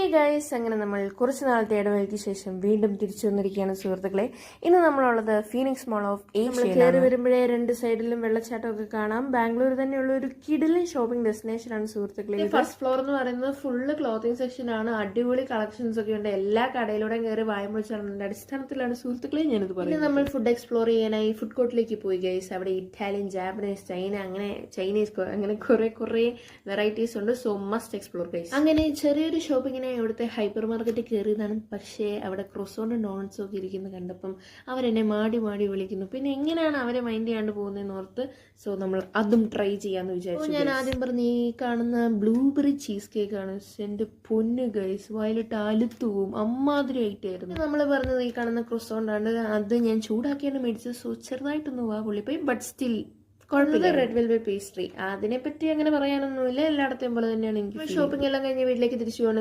Hey guys, അങ്ങനെ നമ്മൾ കുറച്ച് നാളത്തെ ഇടവേളയ്ക്ക് ശേഷം വീണ്ടും തിരിച്ചു വന്നിരിക്കുകയാണ് സുഹൃത്തുക്കളെ. ഇന്ന് നമ്മളുള്ളത് ഫീനിക്സ് മോൾ ഓഫ് ഏഷ്യ. കയറി വരുമ്പോഴേ രണ്ട് സൈഡിലും വെള്ളച്ചാട്ടമൊക്കെ കാണാം. ബാംഗ്ലൂർ തന്നെയുള്ള ഒരു കിടിലൻ ഷോപ്പിംഗ് ഡെസ്റ്റിനേഷൻ ആണ് സുഹൃത്തുക്കളെ. ഫസ്റ്റ് ഫ്ലോർ എന്ന് പറയുന്നത് ഫുള്ള് ക്ലോത്തിങ് സെക്ഷൻ ആണ്. അടിപൊളി കളക്ഷൻസ് ഒക്കെ ഉണ്ട്. എല്ലാ കടയിലൂടെയും കയറി വായുമ്പോഴാണ് അടിസ്ഥാനത്തിലാണ് സുഹൃത്തുക്കളെ ഞാനിത് പറയുന്നത്. നമ്മൾ ഫുഡ് എക്സ്പ്ലോർ ചെയ്യാനായി ഫുഡ് കോർട്ടിലേക്ക് പോയി ഗൈസ്. അവിടെ ഇറ്റാലിയൻ, ജാപ്പനീസ്, ചൈന, അങ്ങനെ ചൈനീസ്, അങ്ങനെ കുറെ വെറൈറ്റീസ് ഉണ്ട്. So must explore guys. അങ്ങനെ ചെറിയൊരു ഷോപ്പിംഗ് ഇവിടുത്തെ ഹൈപ്പർ മാർക്കറ്റിൽ കയറിയതാണ്. പക്ഷേ അവിടെ ക്രോസോണ്ടും ഡോണറ്റ്സും ഒക്കെ ഇരിക്കുന്നത് കണ്ടപ്പം അവരെന്നെ മാടി വിളിക്കുന്നു. പിന്നെ എങ്ങനെയാണ് അവരെ മൈൻഡ് ചെയ്യാണ്ട് പോകുന്നതെന്ന് ഓർത്ത് സോ നമ്മൾ അതും ട്രൈ ചെയ്യാന്ന് വിചാരിച്ചു. ഞാൻ ആദ്യം പറഞ്ഞ ഈ കാണുന്ന ബ്ലൂബെറി ചീസ് കേക്ക് ആണ്. എന്റെ പൊന്നു ഗൈസ്, വയലിട്ട് അലുത്തു പോവും, അമ്മാതിരി ആയിട്ടായിരുന്നു. നമ്മൾ പറഞ്ഞത് ഈ കാണുന്ന ക്രോസോണ്ടാണ്. അത് ഞാൻ ചൂടാക്കിയാണ് മേടിച്ചത്. സോ ചെറുതായിട്ടൊന്ന് പൊള്ളിപ്പോയി. ബട്ട് സ്റ്റിൽ കുഴപ്പമില്ല. റെഡ് വെൽവെറ്റ് പേസ്ട്രി, അതിനെപ്പറ്റി അങ്ങനെ പറയാനൊന്നുമില്ല. എല്ലായിടത്തെയും പോലെ തന്നെയാണ് എനിക്ക്. ഷോപ്പിംഗ് എല്ലാം കഴിഞ്ഞ് വീട്ടിലേക്ക് തിരിച്ചു പോകണം.